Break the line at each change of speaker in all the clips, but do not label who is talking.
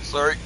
Sorry.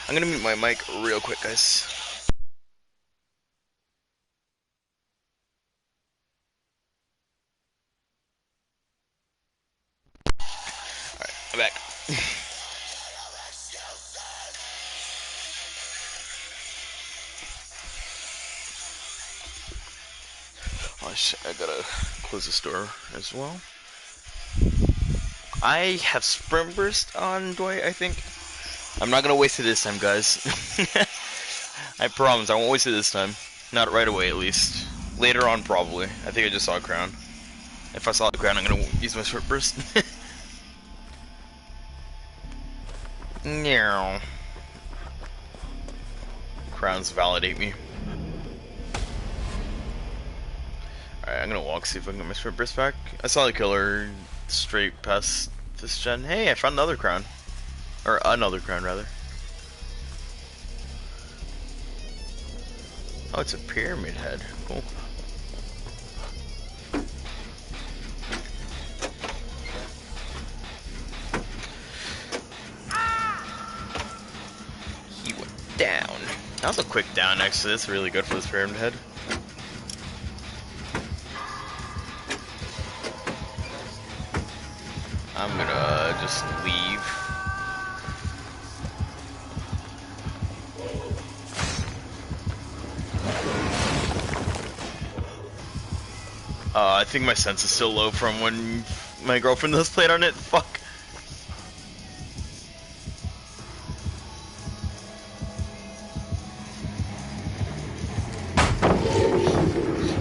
I'm gonna mute my mic real quick, guys. Alright, I'm back. Oh shit, I gotta close the store as well. I have Sprint Burst on Dwight, I think. I'm not gonna waste it this time, guys. I promise, I won't waste it this time. Not right away, at least. Later on, probably. I think I just saw a crown. If I saw a crown, I'm gonna use my Sprint Burst. No. Crowns validate me. Alright, I'm gonna walk, see if I can get my Sprint Burst back. I saw the killer straight past this gen. Hey, I found another crown. Or another crown, rather. Oh, it's a pyramid head. Cool. He went down. That was a quick down next to this. Really good for this pyramid head. I'm gonna just leave. I think my sense is still low from when my girlfriend has played on it. Fuck.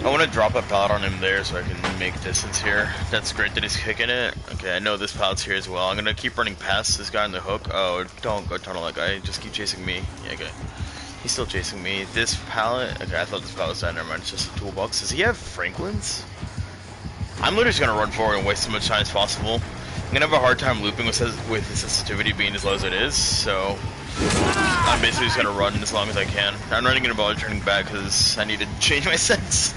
I want to drop a pallet on him there so I can make distance here. That's great that he's kicking it. Okay, I know this pallet's here as well. I'm gonna keep running past this guy on the hook. Oh, don't go tunnel that guy. Just keep chasing me. Yeah, okay. He's still chasing me. This pallet. Okay, I thought this pallet was down. Never mind. It's just a toolbox. Does he have Franklin's? I'm literally just gonna run forward and waste as much time as possible. I'm gonna have a hard time looping with his sensitivity being as low as it is, so I'm basically just gonna run as long as I can. I'm not even gonna bother turning back because I need to change my sense.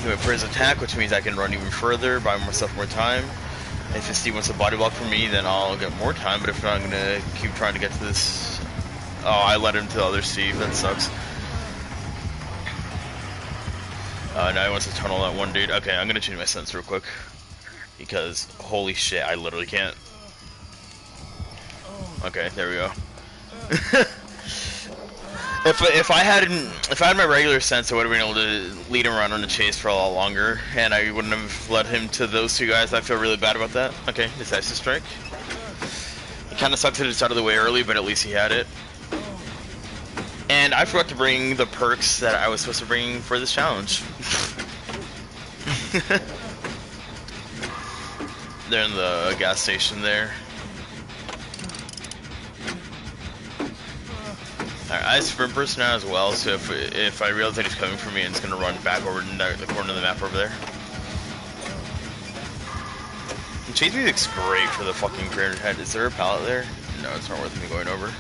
Wait for his attack, which means I can run even further, buy myself more time. If his Steve wants a body block from me, then I'll get more time, but if not, I'm gonna keep trying to get to this. Oh, I led him to the other Steve, that sucks. Now he wants to tunnel that one dude. Okay, I'm gonna change my sense real quick. Because, holy shit, I literally can't. Okay, there we go. If I had my regular sense, I would have been able to lead him around on the chase for a lot longer, and I wouldn't have led him to those two guys. I feel really bad about that. Okay, decisive strike. It kind of sucks that it's out of the way early, but at least he had it. And I forgot to bring the perks that I was supposed to bring for this challenge. They're in the gas station there. Alright, I have sprint burst now as well, so if I realize that he's coming for me, I'm just gonna run back over to the corner of the map over there. And chase music's great for the fucking 300 head. Is there a pallet there? No, it's not worth me going over.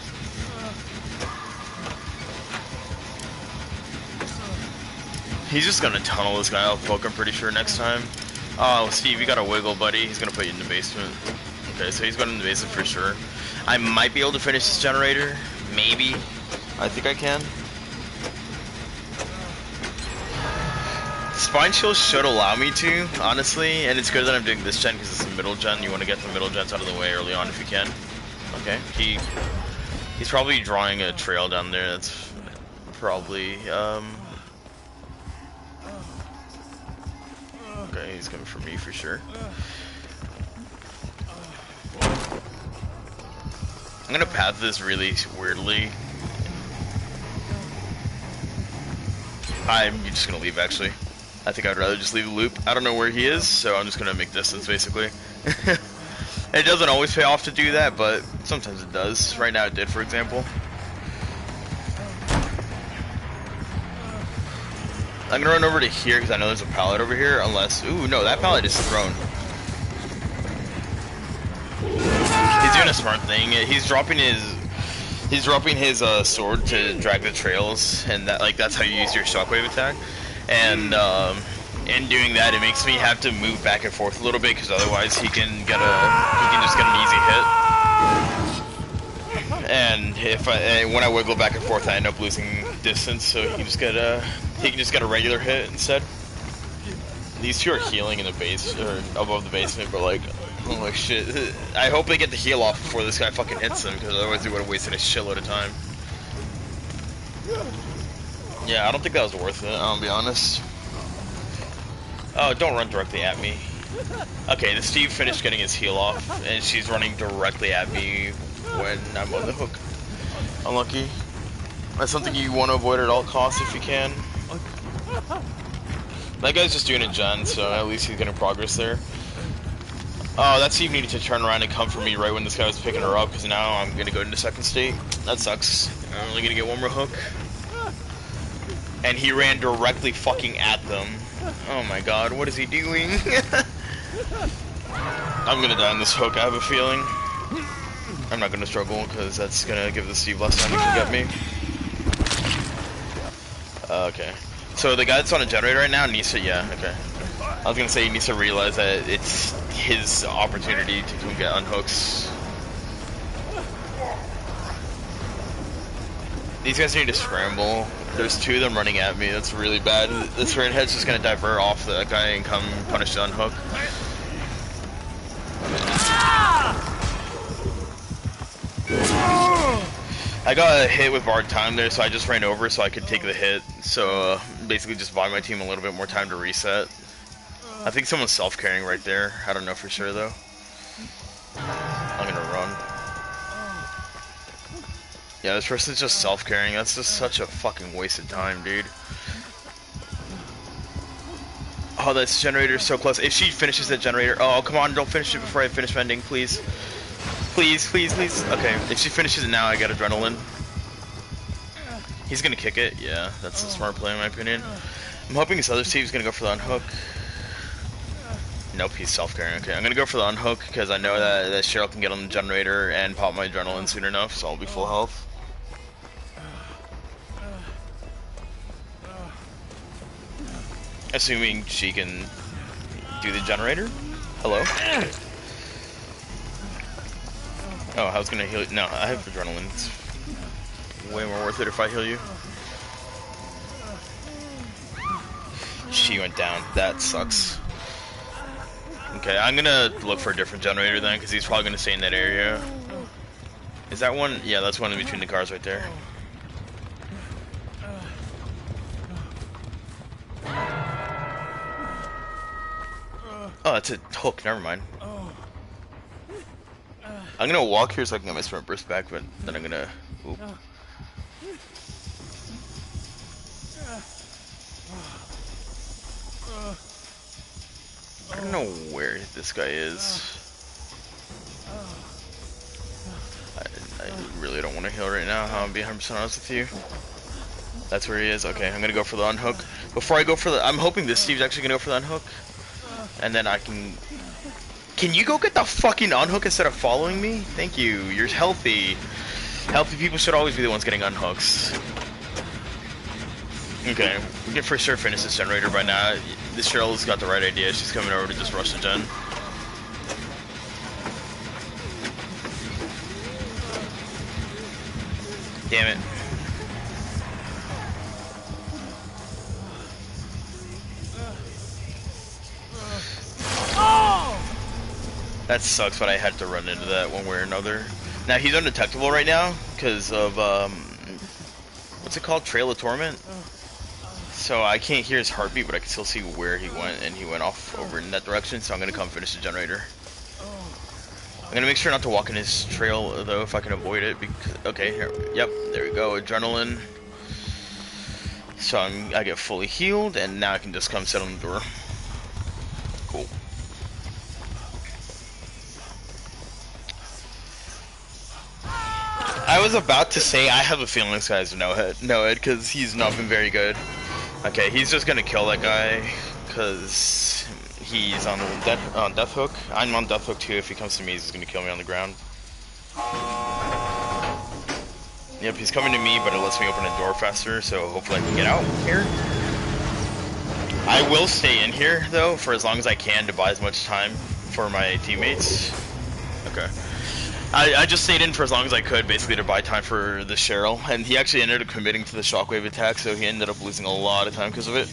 He's just gonna tunnel this guy out, poke, I'm pretty sure, next time. Oh, Steve, you gotta wiggle, buddy. He's gonna put you in the basement. Okay, so he's going in the basement for sure. I might be able to finish this generator. Maybe. I think I can. Spine Shield should allow me to, honestly, and it's good that I'm doing this gen because it's the middle gen. You want to get the middle gens out of the way early on if you can. Okay, he's probably drawing a trail down there. That's probably okay, he's coming for me for sure. I'm gonna path this really weirdly. I'm just gonna leave actually. I think I'd rather just leave the loop. I don't know where he is, so I'm just gonna make distance basically. It doesn't always pay off to do that, but sometimes it does. Right now it did, for example. I'm gonna run over to here because I know there's a pallet over here, unless... Ooh, no, that pallet is thrown. He's doing a smart thing. He's dropping his sword to drag the trails, and that's how you use your shockwave attack. And in doing that, it makes me have to move back and forth a little bit because otherwise he can just get an easy hit. And when I wiggle back and forth, I end up losing distance. So he can just get a regular hit instead. These two are healing in the base or above the basement, but like. Holy shit. I hope they get the heal off before this guy fucking hits them, because otherwise they would have wasted a shitload of time. Yeah, I don't think that was worth it, I'll be honest. Oh, don't run directly at me. Okay, the Steve finished getting his heal off, and she's running directly at me when I'm on the hook. Unlucky. That's something you want to avoid at all costs if you can. That guy's just doing a gen, so at least he's getting progress there. Oh, that Steve needed to turn around and come for me right when this guy was picking her up, because now I'm going to go into second state. That sucks. I'm only going to get one more hook. And he ran directly fucking at them. Oh my god, what is he doing? I'm going to die on this hook, I have a feeling. I'm not going to struggle, because that's going to give the Steve less time to get me. Okay. So the guy that's on a generator right now needs to, yeah, okay. I was gonna say he needs to realize that it's his opportunity to come get unhooks. These guys need to scramble. There's two of them running at me. That's really bad. This redhead's just gonna divert off that guy and come punish the unhook. I got a hit with barred time there, so I just ran over so I could take the hit. So basically just buy my team a little bit more time to reset. I think someone's self-carrying right there. I don't know for sure though. I'm gonna run. Yeah, this person's just self-carrying. That's just such a fucking waste of time, dude. Oh, that generator's so close. If she finishes that generator... Oh, come on, don't finish it before I finish mending, please. Please, please, please. Okay, if she finishes it now, I get adrenaline. He's gonna kick it. Yeah, that's a smart play in my opinion. I'm hoping this other Steve's gonna go for the unhook. Nope, he's self-carrying. Okay, I'm gonna go for the unhook because I know that Cheryl can get on the generator and pop my adrenaline soon enough, so I'll be full health. Assuming she can do the generator. Hello? Oh, I was gonna heal you. No, I have adrenaline. It's way more worth it if I heal you. She went down. That sucks. Okay, I'm gonna look for a different generator then, because he's probably gonna stay in that area. Is that one? Yeah, that's one in between the cars right there. Oh, that's a hook. Never mind. I'm gonna walk here so I can get my sprint burst back, but then I'm gonna. Oop. I don't know where this guy is. I really don't want to heal right now. I'll be 100% honest with you. That's where he is. Okay, I'm gonna go for the unhook. Before I go for the, I'm hoping this Steve's actually gonna go for the unhook, and then I can. Can you go get the fucking unhook instead of following me? Thank you. You're healthy. Healthy people should always be the ones getting unhooks. Okay, we can for sure finish this generator by now. This Cheryl's got the right idea. She's coming over to just rush the gen. Damn it. That sucks, but I had to run into that one way or another. Now, he's undetectable right now because of, what's it called? Trail of Torment? So I can't hear his heartbeat, but I can still see where he went, and he went off over in that direction, so I'm gonna come finish the generator. I'm gonna make sure not to walk in his trail, though, if I can avoid it, because, okay, here, yep, there we go, adrenaline. So I get fully healed, and now I can just come sit on the door. Cool. I was about to say, I have a feeling this guy's no head, because he's not been very good. Okay, he's just gonna kill that guy, because he's on death hook. I'm on death hook too. If he comes to me, he's gonna kill me on the ground. Yep, he's coming to me, but it lets me open a door faster, so hopefully I can get out here. I will stay in here, though, for as long as I can to buy as much time for my teammates. Okay. I just stayed in for as long as I could, basically, to buy time for the Cheryl, and he actually ended up committing to the shockwave attack, so he ended up losing a lot of time because of it.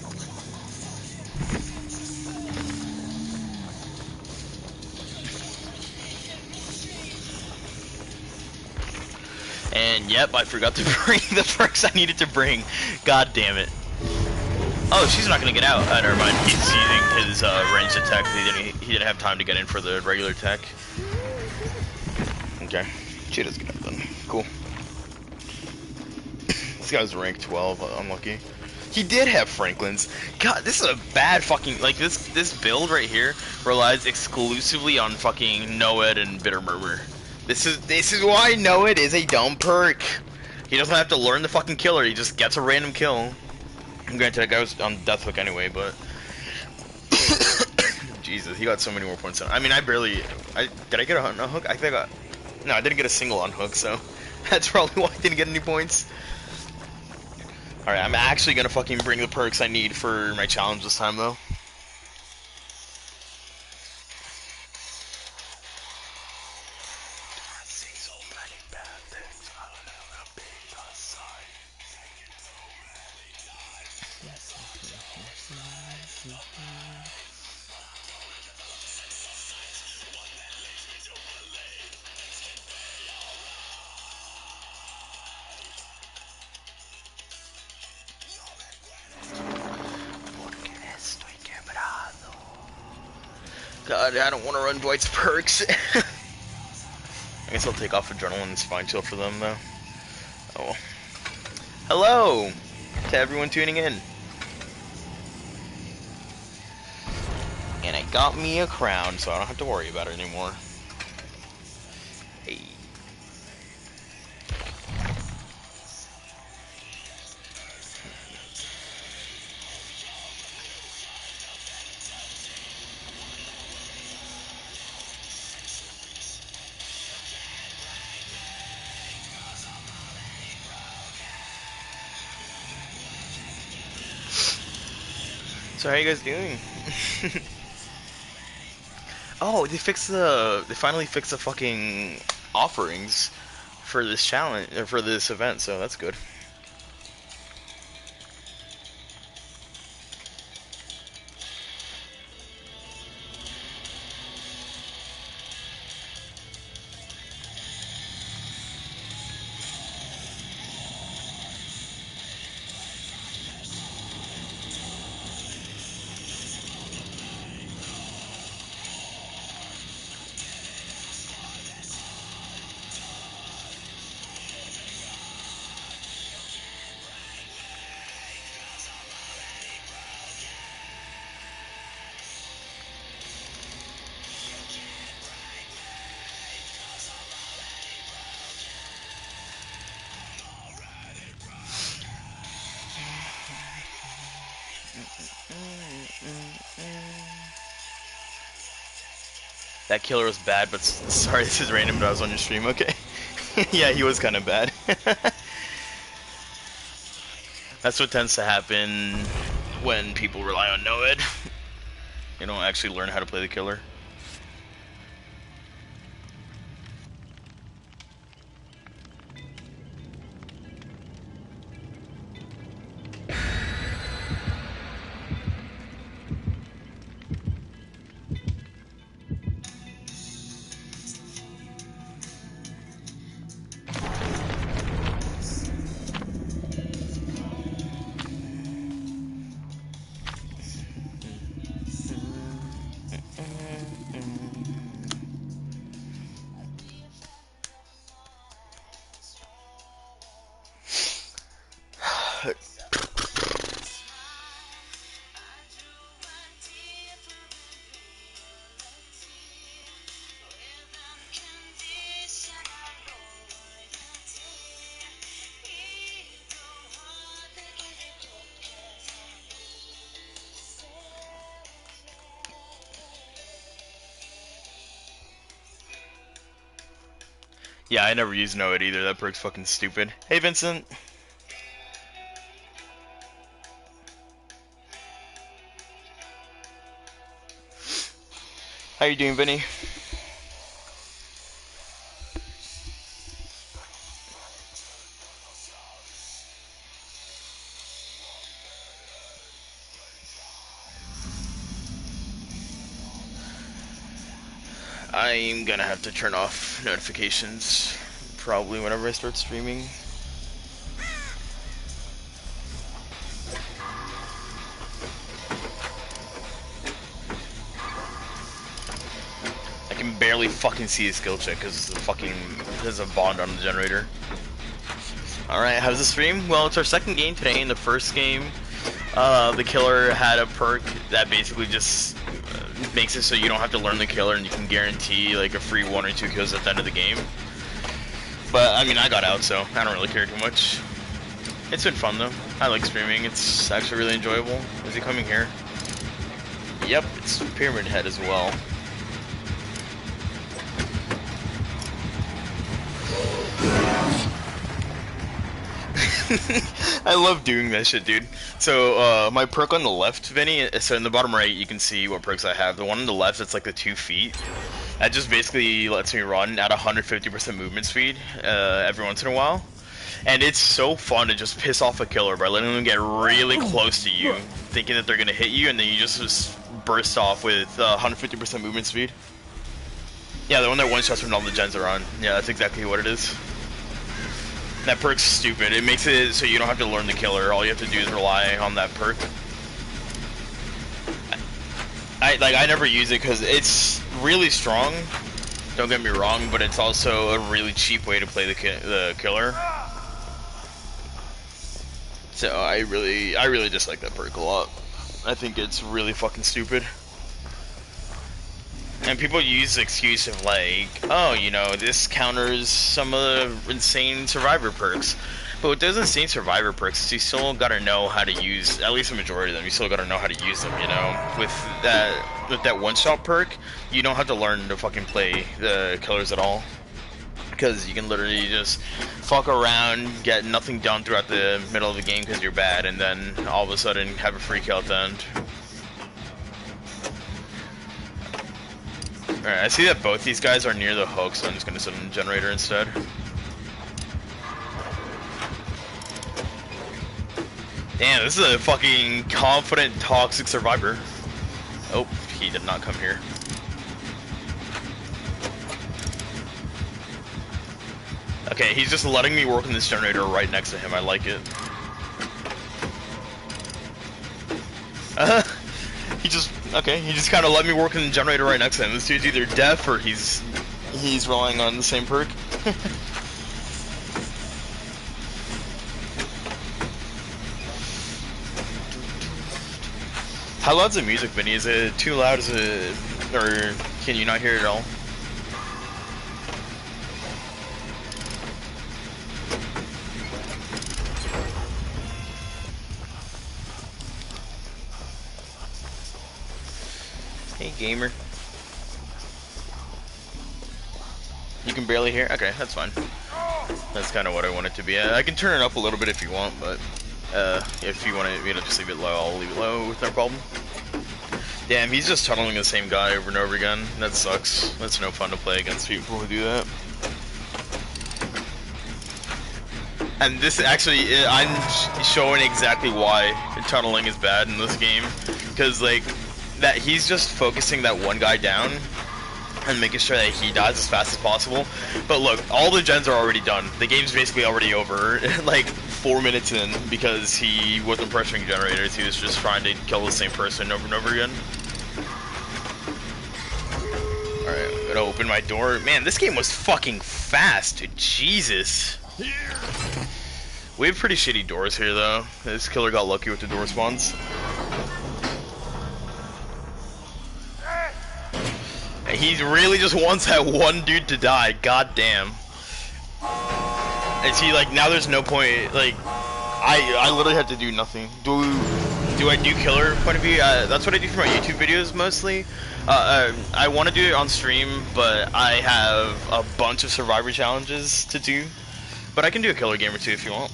And yep, I forgot to bring the perks I needed to bring. God damn it. Oh, she's not gonna get out. Never mind. He's using his ranged attack. He didn't have time to get in for the regular attack. Okay. She does get out then. Cool. This guy's rank 12. Unlucky. He did have Franklin's. God, this is a bad fucking, like, this build right here relies exclusively on fucking Noed and Bitter Murmur. This is why Noed is a dumb perk. He doesn't have to learn the fucking killer. He just gets a random kill. Granted, that guy was on death hook anyway, but Jesus, he got so many more points. I mean, did I get a hook? I think I got. No, I didn't get a single unhook, so that's probably why I didn't get any points. Alright, I'm actually gonna fucking bring the perks I need for my challenge this time, though. God, I don't want to run Dwight's perks. I guess I'll take off Adrenaline and Spine Chill for them, though. Oh well. Hello to everyone tuning in. And I got me a crown, so I don't have to worry about it anymore. Hey. So how you guys doing? Oh, they finally fixed the fucking offerings for this challenge, or for this event, so that's good. That killer was bad, but sorry, this is random, but I was on your stream, okay? Yeah, he was kind of bad. That's what tends to happen when people rely on Noed. They don't actually learn how to play the killer. Yeah, I never used Noed either. That perk's fucking stupid. Hey, Vincent. How you doing, Vinny? I'm gonna have to turn off notifications probably whenever I start streaming. I can barely fucking see a skill check because there's a bond on the generator. Alright, how's the stream? Well, it's our second game today. In the first game, the killer had a perk that basically just makes it so you don't have to learn the killer and you can guarantee like a free 1 or 2 kills at the end of the game. But I mean, I got out, so I don't really care too much. It's been fun though. I like streaming. It's actually really enjoyable. Is he coming here? Yep, it's Pyramid Head as well. I love doing that shit, dude. So, my perk on the left, Vinny, so in the bottom right, you can see what perks I have. The one on the left, it's like the 2 feet. That just basically lets me run at 150% movement speed every once in a while. And it's so fun to just piss off a killer by letting them get really close to you, thinking that they're going to hit you, and then you just burst off with 150% movement speed. Yeah, the one that one-shots when all the gens are on. Yeah, that's exactly what it is. That perk's stupid. It makes it so you don't have to learn the killer. All you have to do is rely on that perk. I never use it because it's really strong. Don't get me wrong, but it's also a really cheap way to play the killer. So I really dislike that perk a lot. I think it's really fucking stupid. And people use the excuse of like, oh, you know, this counters some of the insane survivor perks. But with those insane survivor perks, you still gotta know how to use, at least the majority of them, you still gotta know how to use them, you know? With that one-shot perk, you don't have to learn to fucking play the killers at all. Because you can literally just fuck around, get nothing done throughout the middle of the game because you're bad, and then all of a sudden have a free kill at the end. Alright, I see that both these guys are near the hook, so I'm just gonna sit in the generator instead. Damn, this is a fucking confident, toxic survivor. Oh, he did not come here. Okay, he's just letting me work in this generator right next to him. I like it. He just kind of let me work in the generator right next to him. This dude's either deaf or he's relying on the same perk. How loud's the music, Vinny? Is it too loud? Is it, or can you not hear it at all? Hey, gamer. You can barely hear? Okay, that's fine. That's kind of what I want it to be. I can turn it up a little bit if you want, but if you want to, just leave it low, I'll leave it low with no problem. Damn, he's just tunneling the same guy over and over again. That sucks. That's no fun to play against people who do that. And this actually, I'm showing exactly why tunneling is bad in this game, because like that he's just focusing that one guy down and making sure that he dies as fast as possible. But look, all the gens are already done. The game's basically already over, like 4 minutes in, because he wasn't pressuring generators. He was just trying to kill the same person over and over again. Alright, I'm gonna open my door. Man, this game was fucking fast, dude. Jesus. We have pretty shitty doors here, though. This killer got lucky with the door spawns. He really just wants that one dude to die. God damn. And see, like, now there's no point. Like, I literally have to do nothing. Do I do killer point of view? That's what I do for my YouTube videos mostly. I want to do it on stream, but I have a bunch of survivor challenges to do. But I can do a killer game or two if you want.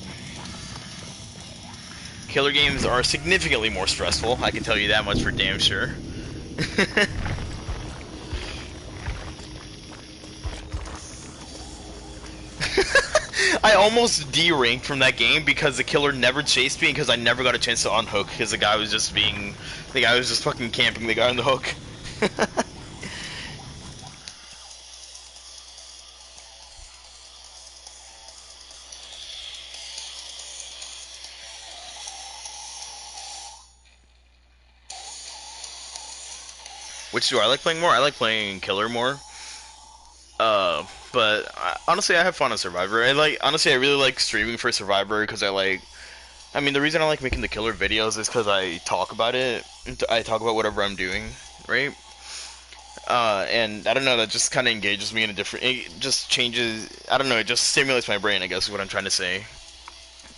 Killer games are significantly more stressful. I can tell you that much for damn sure. I almost D-ranked from that game because the killer never chased me, because I never got a chance to unhook, because the guy was just fucking camping the guy on the hook. Which do I like playing more? I like playing killer more. But honestly, I have fun on Survivor. Honestly, I really like streaming for Survivor because I mean, the reason I like making the killer videos is because I talk about it. I talk about whatever I'm doing, right? And I don't know, that just kind of engages me in a different, it just changes, I don't know, it just stimulates my brain, I guess is what I'm trying to say.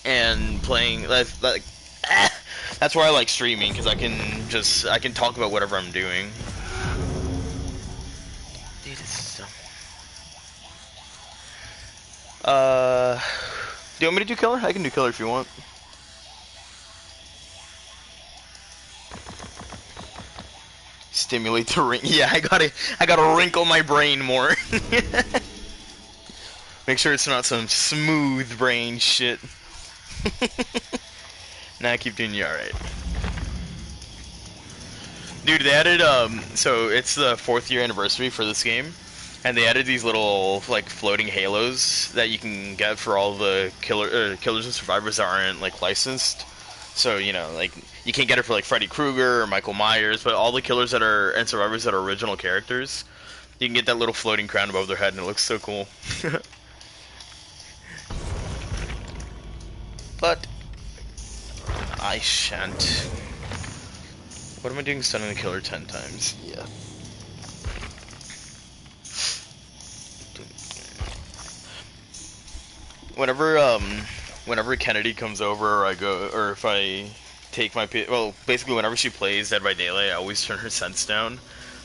And playing, that's why I like streaming, because I can talk about whatever I'm doing. Do you want me to do killer? I can do killer if you want. Stimulate the ring. Yeah, I gotta wrinkle my brain more. Make sure it's not some smooth brain shit. Nah, I keep doing you alright. Dude, they added, so it's the 4th year anniversary for this game. And they added these little, like, floating halos that you can get for all the killers and survivors that aren't, like, licensed. So, you know, like, you can't get it for, like, Freddy Krueger or Michael Myers, but all the killers and survivors that are original characters, you can get that little floating crown above their head, and it looks so cool. But I shan't. What am I doing stunning the killer 10 times? Yeah. Whenever Kennedy comes over, or if I take my, well, basically whenever she plays Dead by Daylight, I always turn her sense down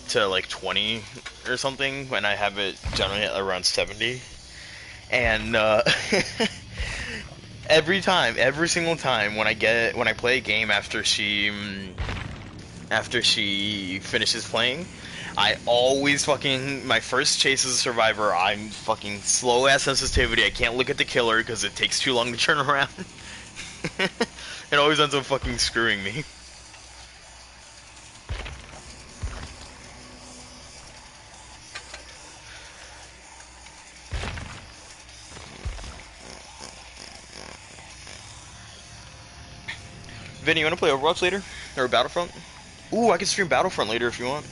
to like 20 or something, when I have it generally at around 70. And every single time when I play a game after she finishes playing, I always fucking, my first chase as a survivor, I'm fucking slow ass sensitivity. I can't look at the killer because it takes too long to turn around. It always ends up fucking screwing me. Vinny, you wanna play Overwatch later? Or Battlefront? Ooh, I can stream Battlefront later if you want.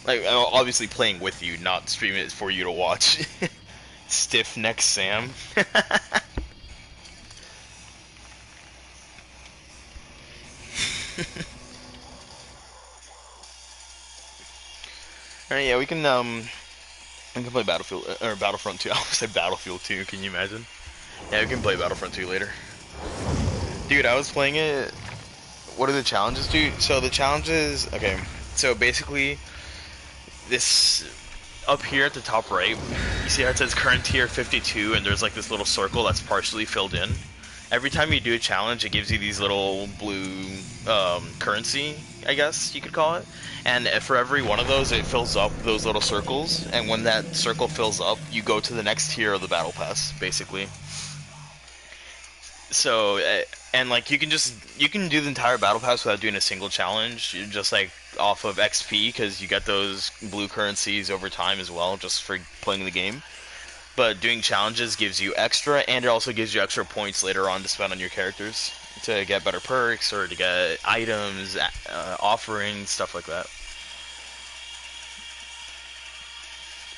Like, obviously playing with you, not streaming it for you to watch. Stiff neck Sam. Alright, yeah, we can play Battlefield, or Battlefront 2. I almost said Battlefield 2, can you imagine? Yeah, we can play Battlefront 2 later. Dude, I was playing it. What are the challenges, dude? So the challenges, okay, so basically, this, up here at the top right, you see how it says current tier 52, and there's like this little circle that's partially filled in? Every time you do a challenge, it gives you these little blue currency, I guess you could call it. And for every one of those, it fills up those little circles. And when that circle fills up, you go to the next tier of the battle pass, basically. So, and like you can do the entire battle pass without doing a single challenge, just like off of XP, because you get those blue currencies over time as well, just for playing the game. But doing challenges gives you extra, and it also gives you extra points later on to spend on your characters to get better perks or to get items, offerings, stuff like that.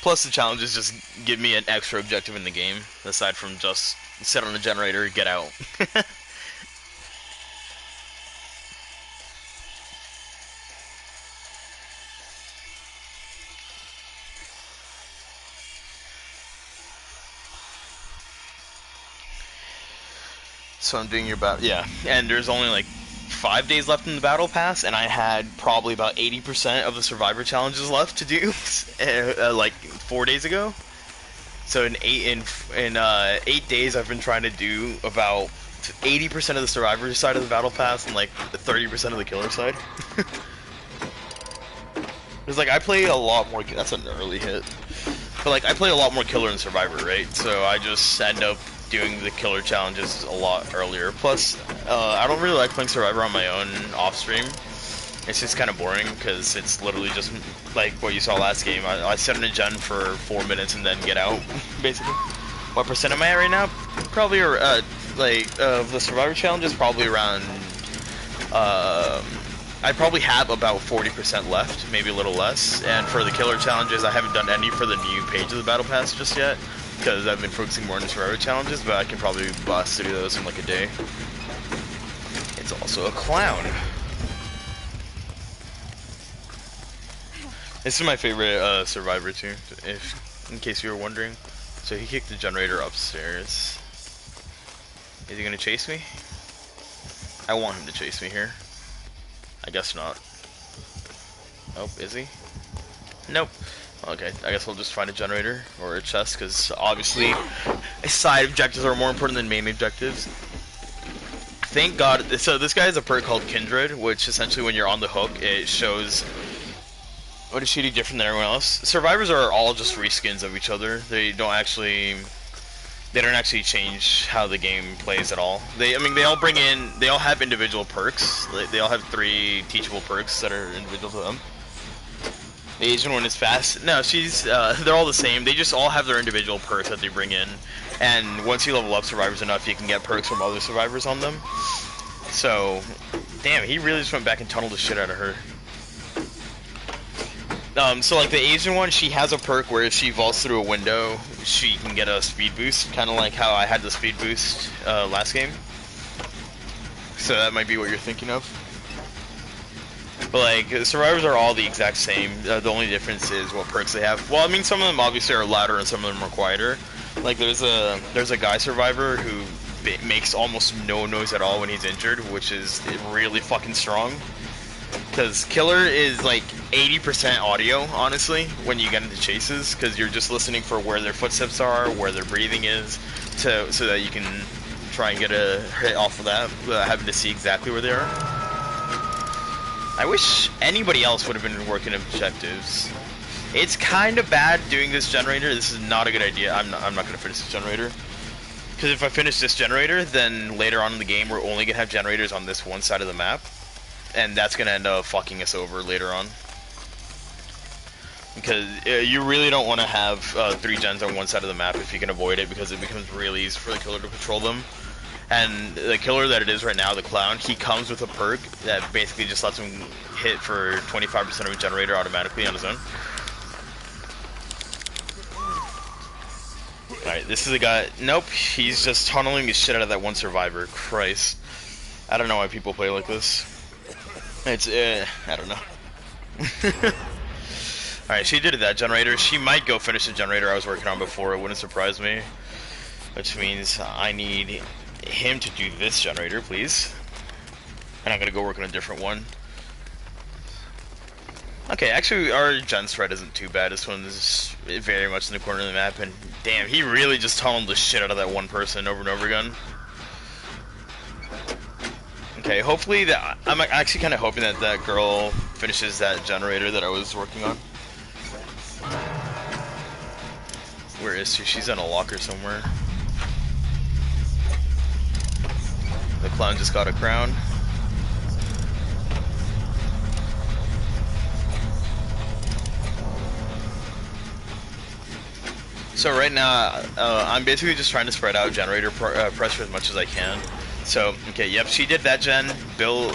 Plus the challenges just give me an extra objective in the game, aside from just sit on a generator, get out. So I'm doing your battle, yeah. And there's only like 5 days left in the battle pass, and I had probably about 80% of the survivor challenges left to do, like 4 days ago. So in 8 days, I've been trying to do about 80% of the survivor side of the battle pass and like 30% of the killer side. Because like I play a lot more. That's an early hit. But like I play a lot more killer than survivor, right? So I just end up doing the killer challenges a lot earlier. Plus, I don't really like playing survivor on my own off stream. It's just kind of boring because it's literally just like what you saw last game. I sit in a gen for 4 minutes and then get out, basically. What percent am I at right now? Probably like the survivor challenges, probably around. I probably have about 40% left, maybe a little less. And for the killer challenges, I haven't done any for the new page of the battle pass just yet, because I've been focusing more on the survivor challenges. But I can probably bust to do those in like a day. It's also a clown. This is my favorite survivor too, in case you were wondering. So he kicked the generator upstairs. Is he gonna chase me? I want him to chase me here. I guess not. Oh, is he? Nope. Okay, I guess we'll just find a generator or a chest, because obviously side objectives are more important than main objectives. Thank God. So this guy has a perk called Kindred, which essentially when you're on the hook, it shows what is she do different than everyone else. Survivors are all just reskins of each other. They don't actually change how the game plays at all. They all have individual perks. They all have 3 teachable perks that are individual to them. The Asian one is fast. No, they're all the same. They just all have their individual perks that they bring in. And once you level up survivors enough, you can get perks from other survivors on them. So, damn, he really just went back and tunneled the shit out of her. So like the Asian one, she has a perk where if she vaults through a window, she can get a speed boost, kind of like how I had the speed boost last game. So that might be what you're thinking of. But like, the survivors are all the exact same. The only difference is what perks they have. Well, I mean, some of them obviously are louder and some of them are quieter. Like there's a guy survivor who makes almost no noise at all when he's injured, which is really fucking strong. Because killer is like 80% audio, honestly, when you get into chases, because you're just listening for where their footsteps are, where their breathing is, so that you can try and get a hit off of that without having to see exactly where they are. I wish anybody else would have been working objectives. It's kind of bad doing this generator. This is not a good idea. I'm not going to finish this generator. Because if I finish this generator, then later on in the game, we're only going to have generators on this one side of the map. And that's going to end up fucking us over later on. Because you really don't want to have 3 gens on one side of the map if you can avoid it, because it becomes really easy for the killer to patrol them. And the killer that it is right now, the clown, he comes with a perk that basically just lets him hit for 25% of a generator automatically on his own. Alright, this is a guy. Nope, he's just tunneling the shit out of that one survivor. Christ. I don't know why people play like this. It's, I don't know. Alright, she did that generator. She might go finish the generator I was working on before. It wouldn't surprise me. Which means I need him to do this generator, please. And I'm gonna go work on a different one. Okay, actually our gen spread isn't too bad. This one is very much in the corner of the map, and damn, he really just tunneled the shit out of that one person over and over again. Okay, hopefully that, I'm actually kind of hoping that that girl finishes that generator that I was working on. Where is she? She's in a locker somewhere. The clown just got a crown. So right now, I'm basically just trying to spread out generator pressure as much as I can. So, okay, yep, she did that gen. Bill,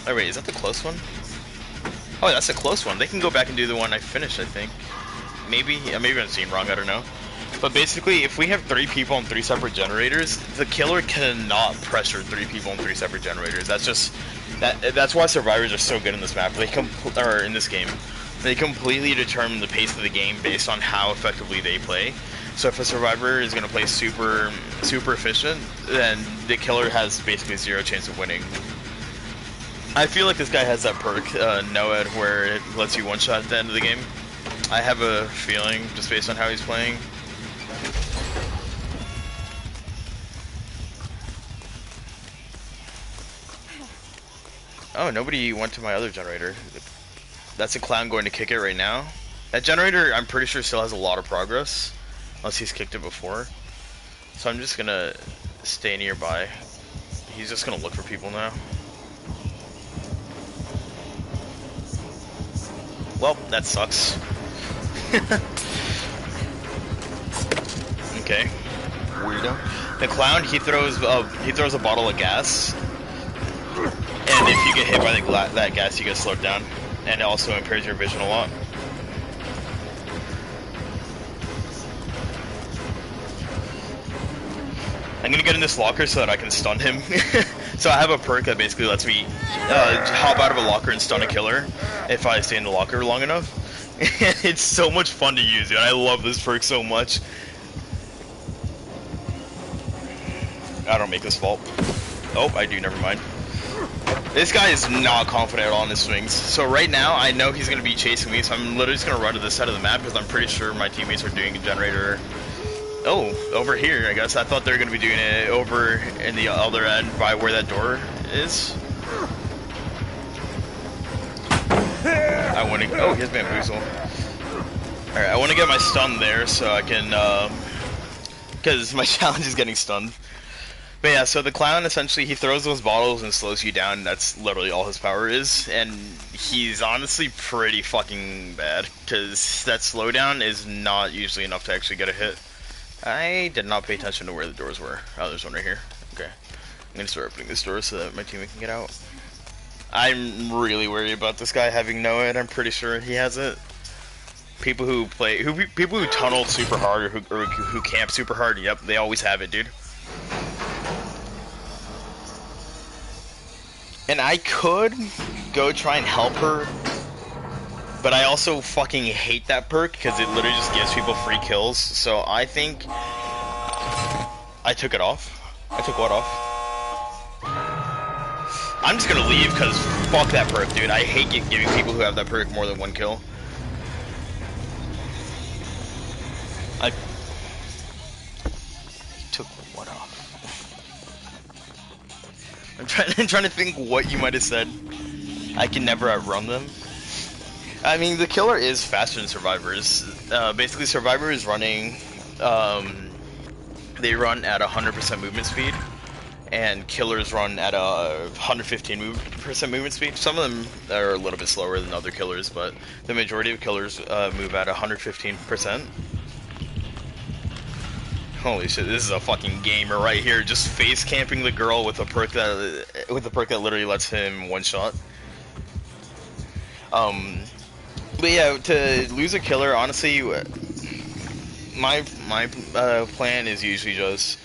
oh wait, is that the close one? Oh, that's a close one. They can go back and do the one I finished, I think. Maybe, maybe I'm seeing wrong, I don't know. But basically, if we have 3 people on 3 separate generators, the killer cannot pressure 3 people on 3 separate generators. That's just, that's why survivors are so good in this map. They or in this game. They completely determine the pace of the game based on how effectively they play. So if a survivor is going to play super efficient, then the killer has basically 0 chance of winning. I feel like this guy has that perk, NOED, where it lets you one-shot at the end of the game. I have a feeling, just based on how he's playing. Oh, nobody went to my other generator. That's a clown going to kick it right now. That generator, I'm pretty sure, still has a lot of progress. Unless he's kicked it before. So I'm just gonna stay nearby. He's just gonna look for people now. Well, that sucks. Okay. Weirdo. The clown, he throws a bottle of gas. And if you get hit by that gas, you get slowed down. And it also impairs your vision a lot. I'm gonna get in this locker so that I can stun him. So I have a perk that basically lets me hop out of a locker and stun a killer if I stay in the locker long enough. It's so much fun to use, dude. I love this perk so much. I don't make this fault. Oh, I do, never mind. This guy is not confident at all in his swings. So right now, I know he's going to be chasing me, so I'm literally just going to run to this side of the map because I'm pretty sure my teammates are doing a generator. Oh, over here, I guess. I thought they were going to be doing it over in the other end by where that door is. I want to... Oh, he has bamboozle. Alright, I want to get my stun there so I can... because my challenge is getting stunned. But yeah, so the clown, essentially, he throws those bottles and slows you down. That's literally all his power is. And he's honestly pretty fucking bad, because that slowdown is not usually enough to actually get a hit. I did not pay attention to where the doors were. Oh, there's one right here. Okay. I'm going to start opening this door so that my teammate can get out. I'm really worried about this guy having NOED. I'm pretty sure he has it. People who play... people who tunnel super hard or who camp super hard, yep, they always have it, dude. And I could go try and help her, but I also fucking hate that perk because it literally just gives people free kills. So I think I took it off. I took what off? I'm just gonna leave because fuck that perk, dude. I hate giving people who have that perk more than 1 kill. I took what off? I'm trying to think what you might have said. I can never outrun them. I mean, the killer is faster than survivors. Basically, survivor is running. They run at 100% movement speed, and killers run at a 115% movement speed. Some of them are a little bit slower than other killers, but the majority of killers move at 115%. Holy shit, this is a fucking gamer right here, just face camping the girl with a perk that literally lets him one shot. But yeah, to lose a killer, honestly, my plan is usually just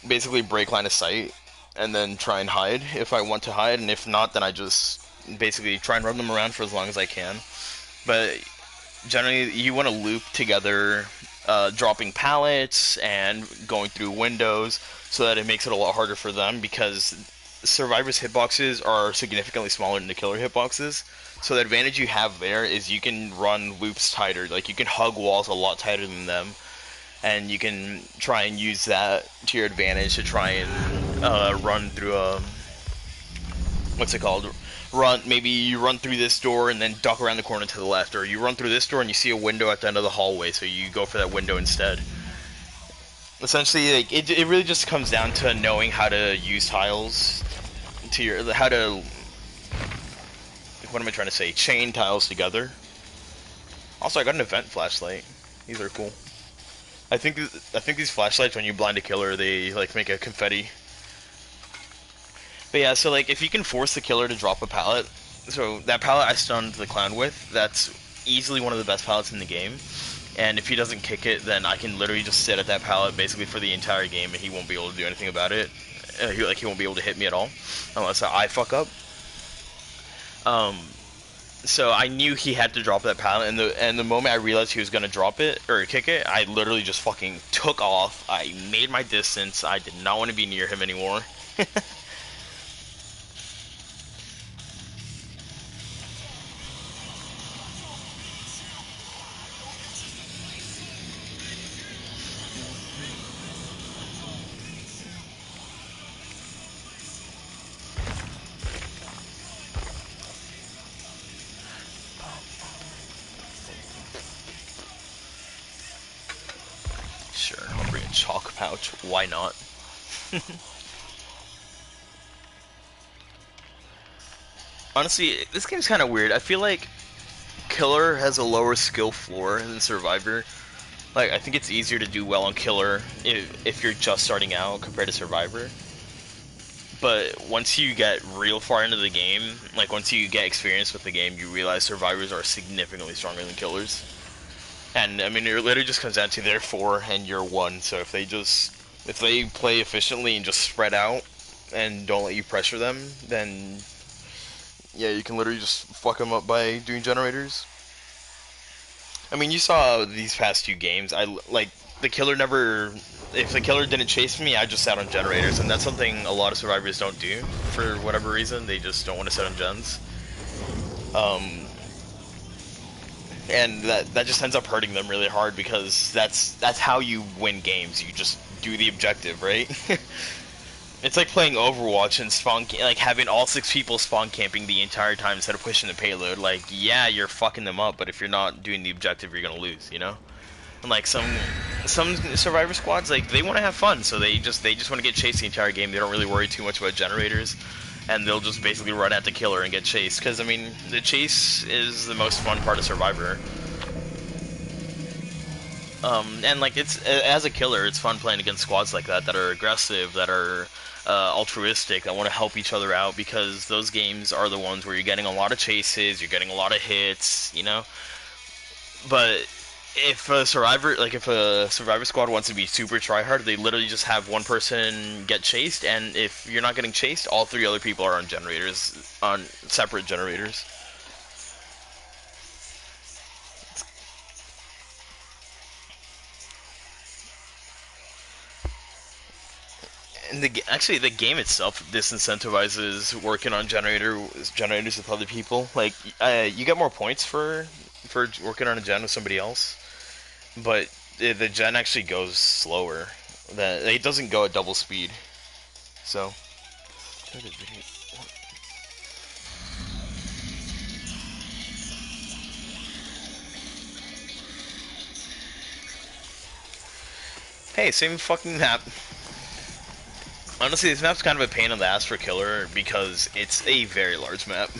basically break line of sight and then try and hide if I want to hide, and if not, then I just basically try and run them around for as long as I can. But generally, you want to loop together dropping pallets and going through windows so that it makes it a lot harder for them, because survivors' hitboxes are significantly smaller than the killer hitboxes. So the advantage you have there is you can run loops tighter, like you can hug walls a lot tighter than them, and you can try and use that to your advantage to try and run through a, what's it called? Maybe you run through this door and then duck around the corner to the left, or you run through this door and you see a window at the end of the hallway, so you go for that window instead. Essentially, like, it really just comes down to knowing how to use tiles to your, how to, what am I trying to say? Chain tiles together. Also, I got an event flashlight. These are cool. I think these flashlights, when you blind a killer, they like make a confetti. But yeah, so like if you can force the killer to drop a pallet, so that pallet I stunned the clown with, that's easily one of the best pallets in the game. And if he doesn't kick it, then I can literally just sit at that pallet basically for the entire game, and he won't be able to do anything about it. He won't be able to hit me at all unless I fuck up. So I knew he had to drop that pallet, and the moment I realized he was gonna drop it or kick it, I literally just fucking took off. I made my distance. I did not want to be near him anymore. Sure, I'll bring a chalk pouch. Why not? Honestly, this game's kind of weird. I feel like Killer has a lower skill floor than Survivor. Like, I think it's easier to do well on Killer if you're just starting out compared to Survivor. But once you get real far into the game, like once you get experience with the game, you realize Survivors are significantly stronger than Killers. And I mean, it literally just comes down to they're 4 and you're 1. So if they play efficiently and just spread out and don't let you pressure them, then yeah, you can literally just fuck them up by doing generators. I mean, you saw these past 2 games. Like the killer never. If the killer didn't chase me, I just sat on generators, and that's something a lot of survivors don't do for whatever reason. They just don't want to sit on gens. And that just ends up hurting them really hard, because that's how you win games. You just do the objective, right? It's like playing Overwatch and like having all 6 people spawn camping the entire time instead of pushing the payload. Like, yeah, you're fucking them up, but if you're not doing the objective, you're gonna lose, you know? And like some survivor squads, like they want to have fun, so they just want to get chased the entire game. They don't really worry too much about generators, and they'll just basically run at the killer and get chased. Because I mean, the chase is the most fun part of Survivor. And like it's, as a killer, it's fun playing against squads like that are aggressive, that are altruistic, that want to help each other out, because those games are the ones where you're getting a lot of chases, you're getting a lot of hits, you know. But if a survivor squad wants to be super tryhard, they literally just have one person get chased, and if you're not getting chased, all 3 other people are on generators, on separate generators. And actually, the game itself disincentivizes working on generators with other people. Like, you get more points for working on a gen with somebody else, but the gen actually goes slower. It doesn't go at double speed. So Hey, same fucking map. Honestly, this map's kind of a pain in the ass for killer because it's a very large map.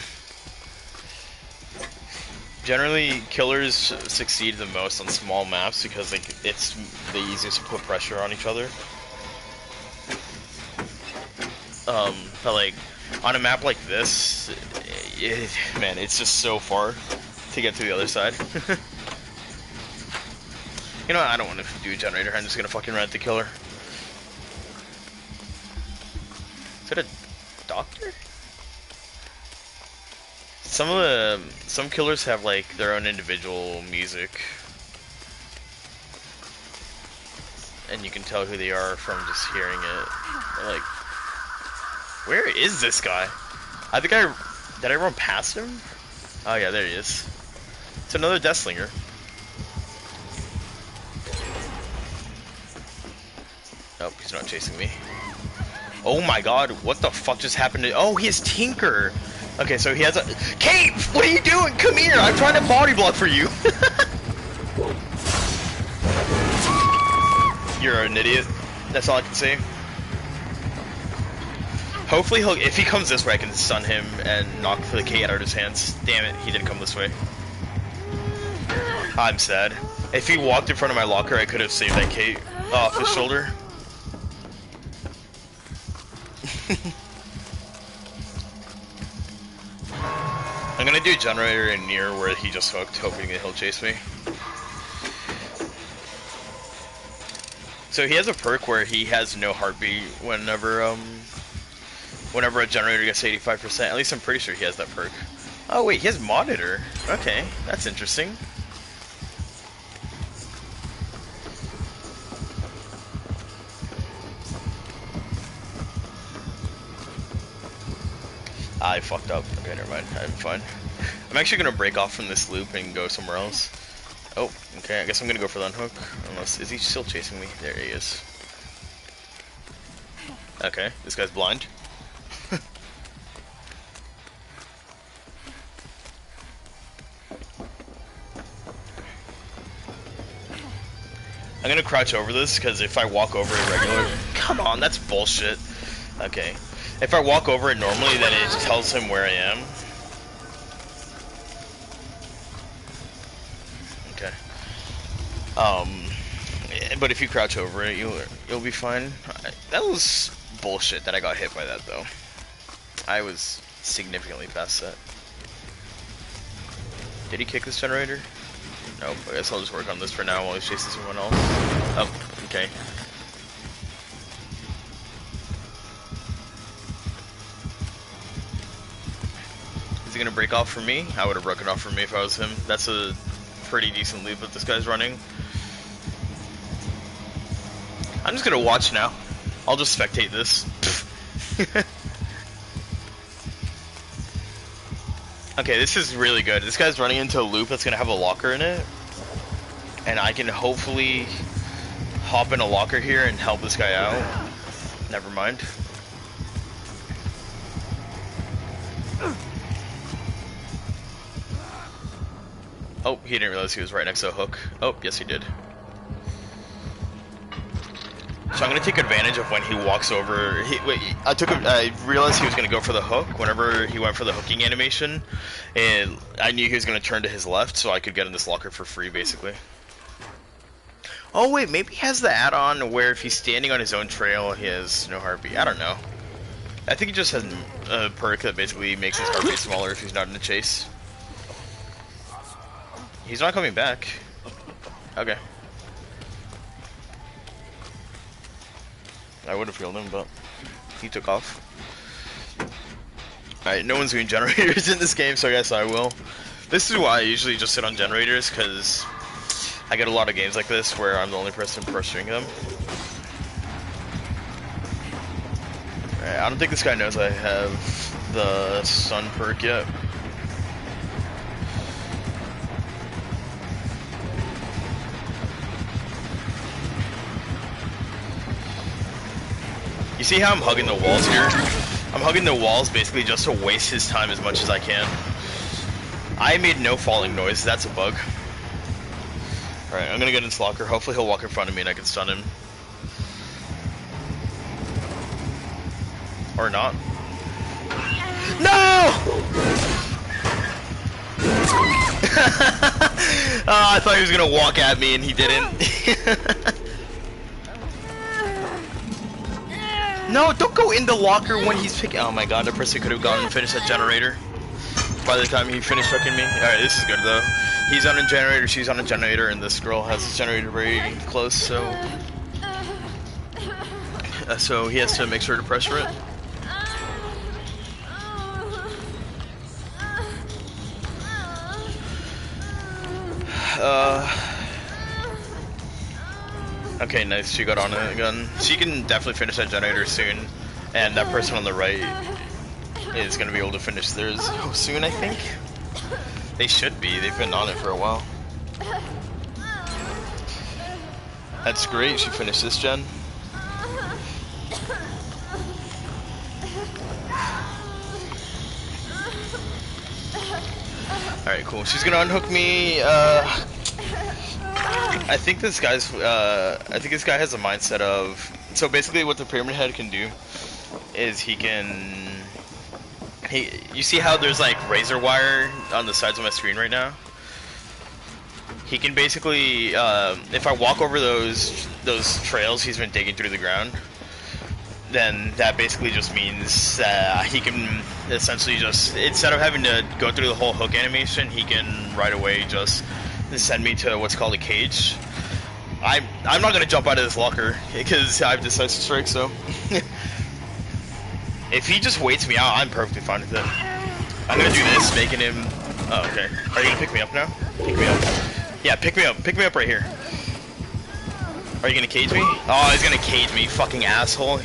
Generally, killers succeed the most on small maps because like it's the easiest to put pressure on each other. But like on a map like this, man, it's just so far to get to the other side. You know what? I don't want to do a generator. I'm just gonna fucking rent the killer. Is it a doctor? Some killers have like their own individual music, and you can tell who they are from just hearing it. They're like, where is this guy? I think did I run past him? Oh yeah, there he is. It's another Deathslinger. Nope, he's not chasing me. Oh my god, what the fuck just happened to— oh, he has Tinker! Okay, so he has a— Kate! What are you doing? Come here! I'm trying to body block for you! You're an idiot. That's all I can say. Hopefully he'll— if he comes this way I can stun him and knock the Kate out of his hands. Damn it, he didn't come this way. I'm sad. If he walked in front of my locker I could have saved that Kate off his shoulder. I'm gonna do generator in near where he just hooked, hoping that he'll chase me. So he has a perk where he has no heartbeat whenever a generator gets 85%. At least I'm pretty sure he has that perk. Oh wait, he has monitor. Okay, that's interesting. I fucked up. Okay, never mind. I'm fine. I'm actually gonna break off from this loop and go somewhere else. Oh, okay. I guess I'm gonna go for the unhook. Unless— is he still chasing me? There he is. Okay, this guy's blind. I'm gonna crouch over this because if I walk over it regular— come on, that's bullshit. Okay. If I walk over it normally, then it tells him where I am. Okay. But if you crouch over it, you'll be fine. That was bullshit that I got hit by that though. I was significantly past that. Did he kick this generator? Nope. I guess I'll just work on this for now while he chases someone else. Oh, okay. Is he gonna break off from me? I would have broken off from me if I was him. That's a pretty decent lead that this guy's running. I'm just gonna watch now. I'll just spectate this. Okay, this is really good. This guy's running into a loop that's gonna have a locker in it. And I can hopefully hop in a locker here and help this guy out. Never mind. Oh, he didn't realize he was right next to a hook. Oh, yes he did. So I'm gonna take advantage of when he walks over. I realized he was gonna go for the hook. Whenever he went for the hooking animation, and I knew he was gonna turn to his left, so I could get in this locker for free, basically. Oh wait, maybe he has the add-on where if he's standing on his own trail, he has no heartbeat. I don't know. I think he just has a perk that basically makes his heartbeat smaller if he's not in a chase. He's not coming back. Okay. I would have killed him, but he took off. Alright, no one's doing generators in this game, so I guess I will. This is why I usually just sit on generators, because I get a lot of games like this where I'm the only person pressuring them. Alright, I don't think this guy knows I have the sun perk yet. You see how I'm hugging the walls here? I'm hugging the walls basically just to waste his time as much as I can. I made no falling noise, that's a bug. Alright, I'm gonna get in this locker. Hopefully he'll walk in front of me and I can stun him. Or not. No! I thought he was gonna walk at me and he didn't. No, don't go in the locker when he's picking. Oh my god, that person could have gone and finished that generator by the time he finished hooking me. Alright, this is good though. He's on a generator, she's on a generator, and this girl has a generator very close, so he has to make sure to pressure it. Okay, nice, she got on it again. She can definitely finish that generator soon, and that person on the right is gonna be able to finish theirs soon, I think. They should be, they've been on it for a while. That's great, she finished this gen. Alright, cool. She's gonna unhook me. I think this guy has a mindset of, so basically what the Pyramid Head can do is you see how there's like razor wire on the sides of my screen right now? He can basically, if I walk over those trails he's been digging through the ground, then that basically just means he can essentially just, instead of having to go through the whole hook animation, he can right away just send me to what's called a cage. I'm not gonna jump out of this locker because I have decisive strike, so if he just waits me out, I'm perfectly fine with it. I'm gonna do this, making him. Oh, okay. Are you gonna pick me up now? Pick me up. Yeah, pick me up. Pick me up right here. Are you gonna cage me? Oh, he's gonna cage me, fucking asshole.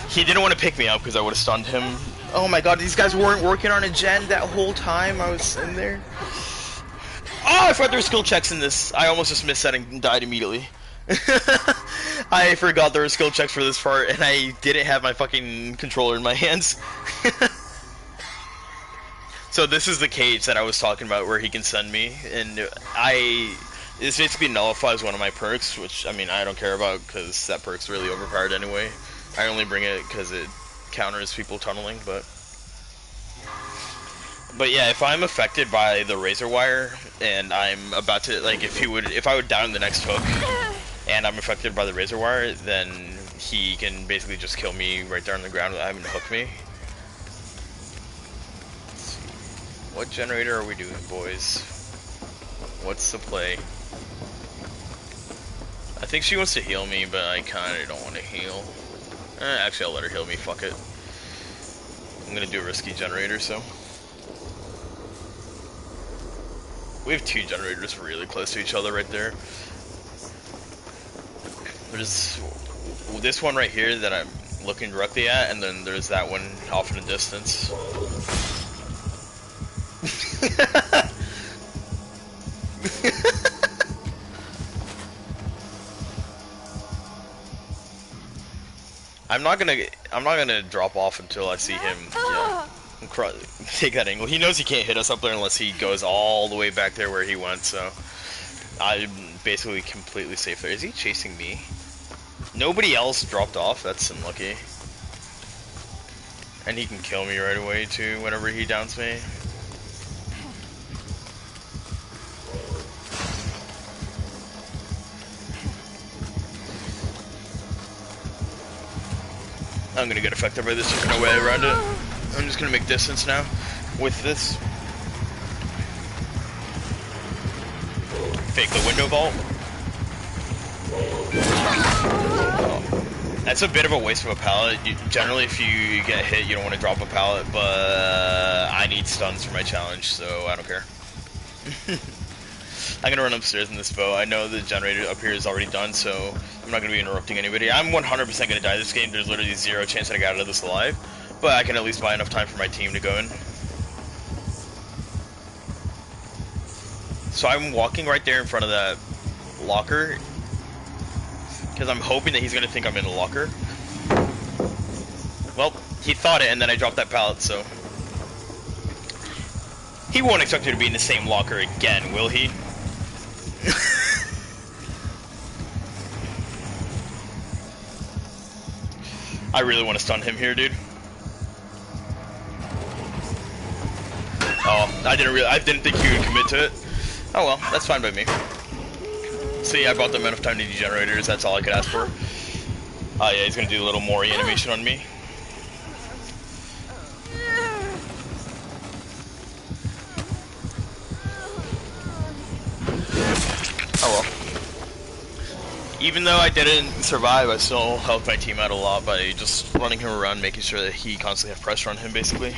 He didn't want to pick me up because I would have stunned him. Oh my god, these guys weren't working on a gen that whole time I was in there. Oh, I forgot there were skill checks in this. I almost just missed that and died immediately. I forgot there were skill checks for this part, and I didn't have my fucking controller in my hands. So this is the cage that I was talking about where he can send me, and this basically nullifies one of my perks, which, I mean, I don't care about because that perk's really overpowered anyway. I only bring it because it counters people tunneling, but yeah, if I'm affected by the razor wire and I'm about to, like, if I would down the next hook and I'm affected by the razor wire, then he can basically just kill me right there on the ground without having to hook me. Let's see. What generator are we doing, boys? What's the play? I think she wants to heal me, but I kinda don't want to heal. Actually, I'll let her heal me, fuck it. I'm gonna do a risky generator, so. We have two generators really close to each other right there. There's this one right here that I'm looking directly at, and then there's that one off in the distance. I'm not gonna drop off until I see him take that angle. He knows he can't hit us up there unless he goes all the way back there where he went, so I'm basically completely safe there. Is he chasing me? Nobody else dropped off, that's unlucky. And he can kill me right away too whenever he downs me. I'm gonna get affected by this, there's no way around it. I'm just gonna make distance now with this. Fake the window vault. Oh. That's a bit of a waste of a pallet. Generally, if you get hit, you don't want to drop a pallet, but I need stuns for my challenge, so I don't care. I'm gonna run upstairs in this boat. I know the generator up here is already done, so I'm not gonna be interrupting anybody. I'm 100% gonna die this game. There's literally zero chance that I got out of this alive, but I can at least buy enough time for my team to go in. So I'm walking right there in front of that locker, because I'm hoping that he's gonna think I'm in the locker. Well, he thought it, and then I dropped that pallet, so he won't expect me to be in the same locker again, will he? I really want to stun him here, dude. Oh, I didn't think he would commit to it. Oh well, that's fine by me. See, I bought them enough time to do generators, that's all I could ask for. Oh yeah, he's gonna do a little more animation on me. Oh well. Even though I didn't survive, I still helped my team out a lot by just running him around, making sure that he constantly had pressure on him, basically.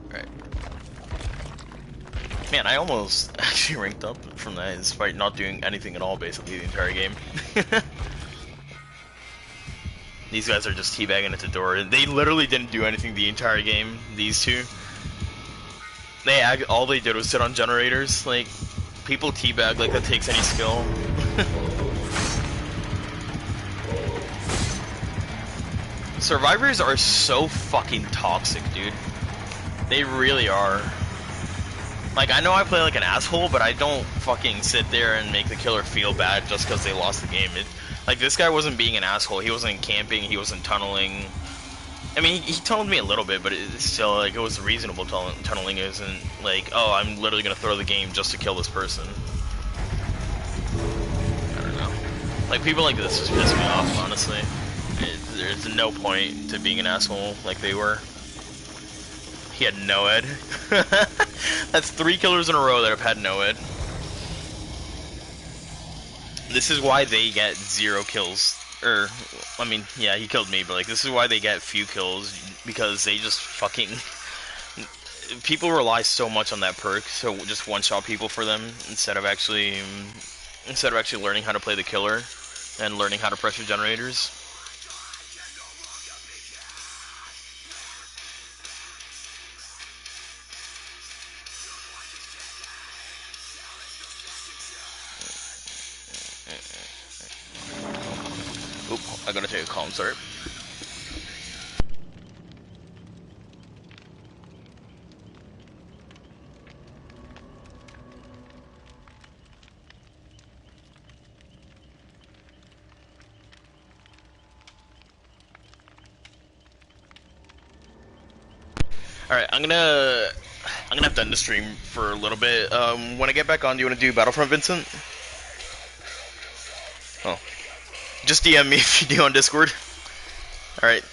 Alright. Man, I almost actually ranked up from that, despite not doing anything at all, basically, the entire game. These guys are just teabagging at the door. They literally didn't do anything the entire game, these two. All they did was sit on generators. Like, people teabag like that takes any skill. Survivors are so fucking toxic, dude. They really are. Like, I know I play like an asshole, but I don't fucking sit there and make the killer feel bad just because they lost the game. Like, this guy wasn't being an asshole. He wasn't camping. He wasn't tunneling. I mean, he tunneled me a little bit, but it's still, like, it was reasonable tunneling. It isn't like, oh, I'm literally gonna throw the game just to kill this person. I don't know. Like, people like this just piss me off, honestly. There's no point to being an asshole like they were. He had no ed. That's 3 killers in a row that have had no ed. This is why they get 0 kills. I mean, yeah, he killed me, but like, this is why they get few kills, because they just fucking... People rely so much on that perk, so just one-shot people for them, instead of actually learning how to play the killer, and learning how to pressure generators. Oop, I gotta take a call, I'm sorry. Alright, I'm gonna have to end the stream for a little bit. When I get back on, do you want to do Battlefront, Vincent? Oh. Just DM me if you do on Discord. Alright.